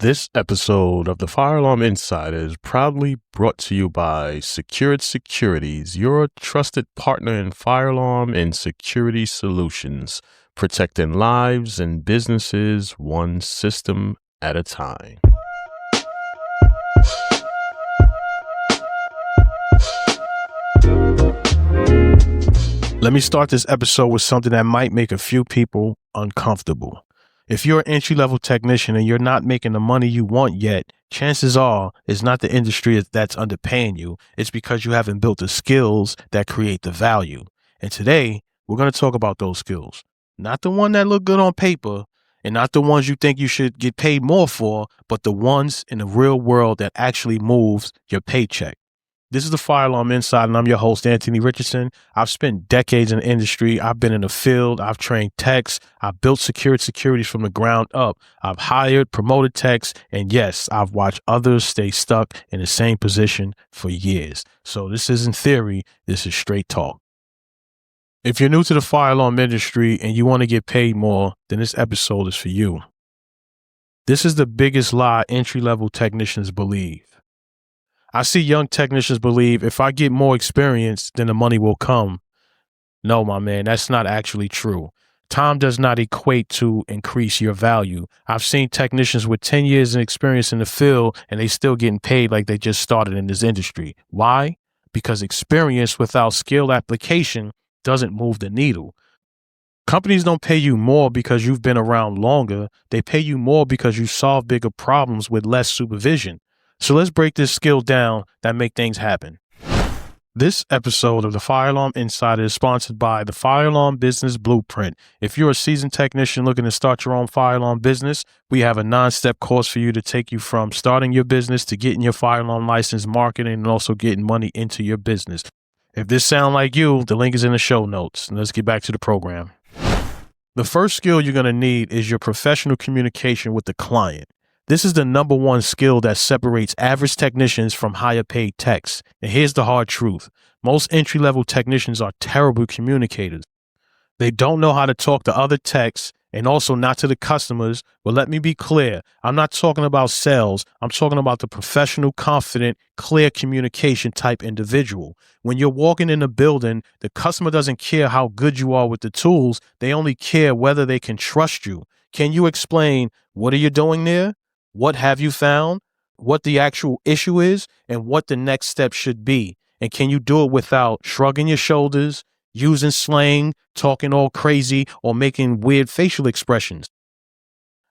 This episode of the Fire Alarm Insider is proudly brought to you by Secured Securities, your trusted partner in fire alarm and security solutions, protecting lives and businesses one system at a time. Let me start this episode with something that might make a few people uncomfortable. If you're an entry-level technician and you're not making the money you want yet, chances are it's not the industry that's underpaying you. It's because you haven't built the skills that create the value. And today, we're going to talk about those skills. Not the one that look good on paper and not the ones you think you should get paid more for, but the ones in the real world that actually moves your paycheck. This is the Fire Alarm Inside, and I'm your host, Anthony Richardson. I've spent decades in the industry. I've been in the field. I've trained techs. I've built securities from the ground up. I've hired, promoted techs, and yes, I've watched others stay stuck in the same position for years. So this isn't theory. This is straight talk. If you're new to the fire alarm industry and you want to get paid more, then this episode is for you. This is the biggest lie entry-level technicians believe. I see young technicians believe if I get more experience, then the money will come. No, my man, that's not actually true. Time does not equate to increase your value. I've seen technicians with 10 years of experience in the field and they still getting paid like they just started in this industry. Why? Because experience without skill application doesn't move the needle. Companies don't pay you more because you've been around longer. They pay you more because you solve bigger problems with less supervision. So let's break this skill down that make things happen. This episode of the Fire Alarm Insider is sponsored by the Fire Alarm Business Blueprint. If you're a seasoned technician looking to start your own fire alarm business, we have a 9-step course for you to take you from starting your business to getting your fire alarm license, marketing, and also getting money into your business. If this sounds like you, the link is in the show notes. And let's get back to the program. The first skill you're going to need is your professional communication with the client. This is the number one skill that separates average technicians from higher paid techs. And here's the hard truth. Most entry-level technicians are terrible communicators. They don't know how to talk to other techs and also not to the customers. But let me be clear. I'm not talking about sales. I'm talking about the professional, confident, clear communication type individual. When you're walking in a building, the customer doesn't care how good you are with the tools. They only care whether they can trust you. Can you explain what are you doing there? What have you found, what the actual issue is, and what the next step should be? And can you do it without shrugging your shoulders, using slang, talking all crazy, or making weird facial expressions?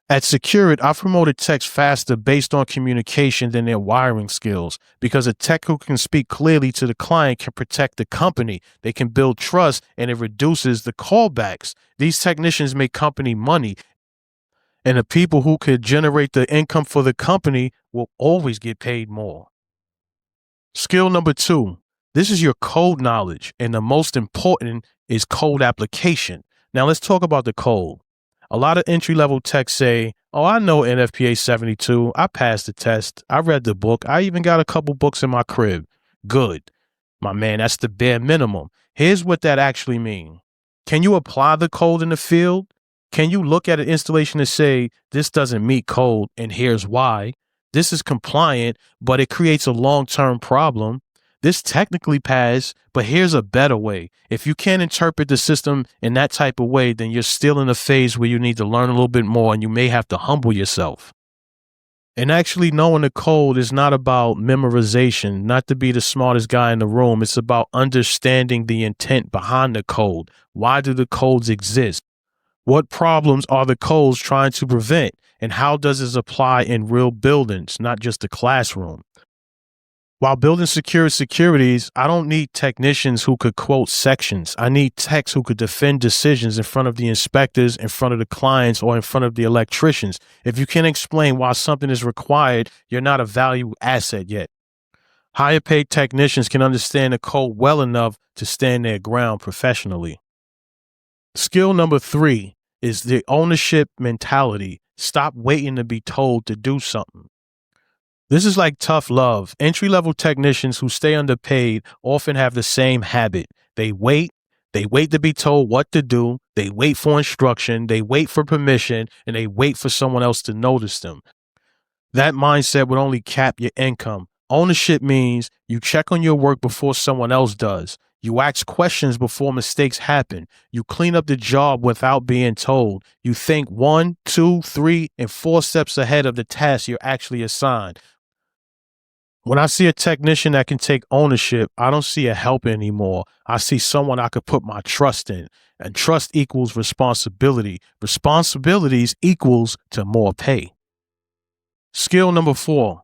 At Secured, I've promoted techs faster based on communication than their wiring skills, because a tech who can speak clearly to the client can protect the company. They can build trust, and it reduces the callbacks. These technicians make company money. And the people who could generate the income for the company will always get paid more. Skill number 2, this is your code knowledge. And the most important is code application. Now let's talk about the code. A lot of entry-level techs say, oh, I know NFPA 72. I passed the test. I read the book. I even got a couple books in my crib. Good. My man, that's the bare minimum. Here's what that actually means. Can you apply the code in the field? Can you look at an installation and say, this doesn't meet code and here's why? This is compliant, but it creates a long-term problem. This technically passed, but here's a better way. If you can't interpret the system in that type of way, then you're still in a phase where you need to learn a little bit more and you may have to humble yourself. And actually knowing the code is not about memorization, not to be the smartest guy in the room. It's about understanding the intent behind the code. Why do the codes exist? What problems are the codes trying to prevent, and how does this apply in real buildings, not just the classroom? While building securities, I don't need technicians who could quote sections. I need techs who could defend decisions in front of the inspectors, in front of the clients, or in front of the electricians. If you can't explain why something is required, you're not a value asset yet. Higher paid technicians can understand the code well enough to stand their ground professionally. Skill number 3 is the ownership mentality. Stop waiting to be told to do something. This is like tough love. Entry-level technicians who stay underpaid often have the same habit. They wait to be told what to do. They wait for instruction. They wait for permission, and they wait for someone else to notice them. That mindset would only cap your income. Ownership means you check on your work before someone else does. You ask questions before mistakes happen. You clean up the job without being told. You think 1, 2, 3, and 4 steps ahead of the task you're actually assigned. When I see a technician that can take ownership, I don't see a helper anymore. I see someone I could put my trust in. And trust equals responsibility. Responsibilities equals to more pay. Skill number 4.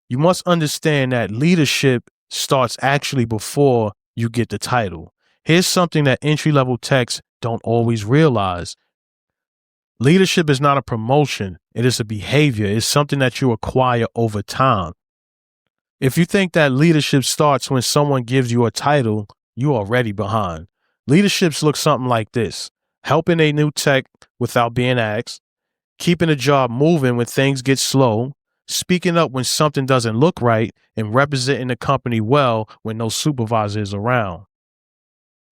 You must understand that leadership starts actually before you get the title. Here's something that entry-level techs don't always realize. Leadership is not a promotion. It is a behavior. It's something that you acquire over time. If you think that leadership starts when someone gives you a title, you're already behind. Leaderships look something like this: helping a new tech without being asked, keeping a job moving when things get slow, speaking up when something doesn't look right, and representing the company well when no supervisor is around.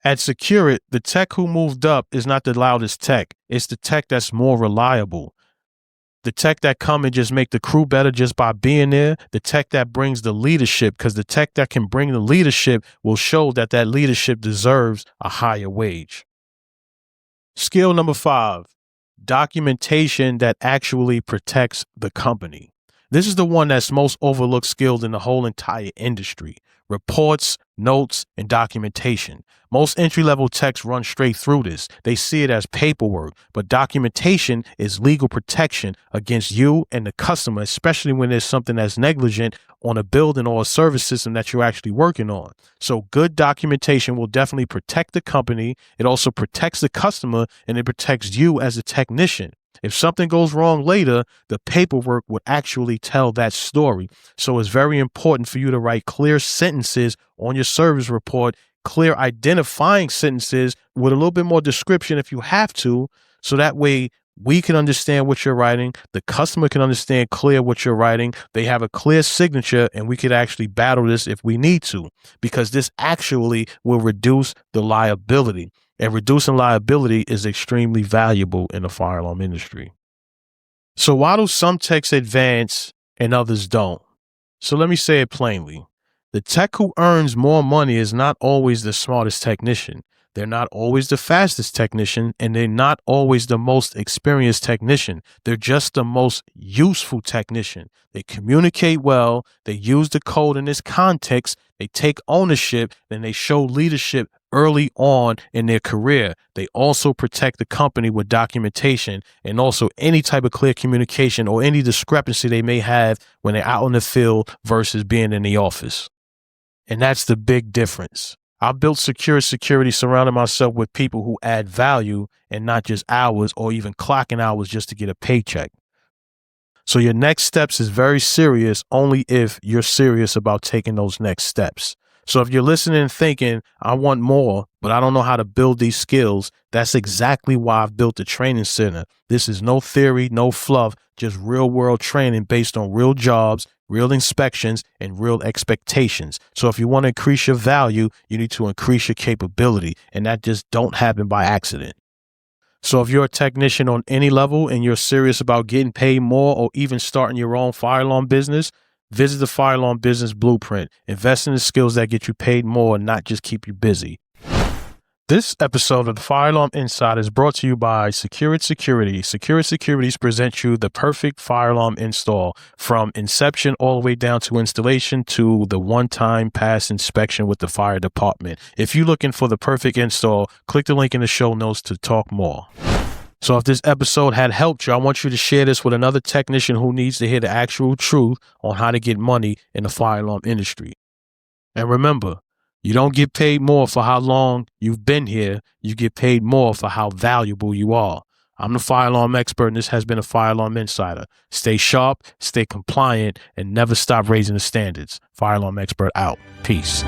At Securit, the tech who moved up is not the loudest tech. It's the tech that's more reliable. The tech that come and just make the crew better just by being there. The tech that brings the leadership, because the tech that can bring the leadership will show that that leadership deserves a higher wage. Skill number 5, documentation that actually protects the company. This is the one that's most overlooked skill in the whole entire industry. Reports, notes, and documentation. Most entry-level techs run straight through this. They see it as paperwork, but documentation is legal protection against you and the customer, especially when there's something that's negligent on a building or a service system that you're actually working on. So good documentation will definitely protect the company. It also protects the customer, and it protects you as a technician. If something goes wrong later, the paperwork would actually tell that story. So it's very important for you to write clear sentences on your service report, clear identifying sentences with a little bit more description if you have to, so that way we can understand what you're writing, the customer can understand clear what you're writing, they have a clear signature, and we could actually battle this if we need to, because this actually will reduce the liability. And reducing liability is extremely valuable in the fire alarm industry. So why do some techs advance and others don't? So let me say it plainly. The tech who earns more money is not always the smartest technician. They're not always the fastest technician, and they're not always the most experienced technician. They're just the most useful technician. They communicate well, they use the code in this context, they take ownership, and they show leadership early on in their career. They also protect the company with documentation and also any type of clear communication or any discrepancy they may have when they're out in the field versus being in the office. And that's the big difference. I built secure security surrounding myself with people who add value and not just hours or even clocking hours just to get a paycheck. So your next steps is very serious only if you're serious about taking those next steps. So if you're listening and thinking, I want more, but I don't know how to build these skills, that's exactly why I've built a training center. This is no theory, no fluff, just real world training based on real jobs, real inspections, and real expectations. So if you want to increase your value, you need to increase your capability, and that just don't happen by accident. So if you're a technician on any level and you're serious about getting paid more or even starting your own fire alarm business, visit the Fire Alarm Business Blueprint. Invest in the skills that get you paid more and not just keep you busy. This episode of the Fire Alarm Insider is brought to you by Securit Security. Securit Securities presents you the perfect fire alarm install, from inception all the way down to installation to the one-time pass inspection with the fire department. If you're looking for the perfect install, click the link in the show notes to talk more. So if this episode had helped you, I want you to share this with another technician who needs to hear the actual truth on how to get money in the fire alarm industry. And remember, you don't get paid more for how long you've been here. You get paid more for how valuable you are. I'm the fire alarm expert, and this has been a Fire Alarm Insider. Stay sharp, stay compliant, and never stop raising the standards. Fire Alarm Expert out. Peace.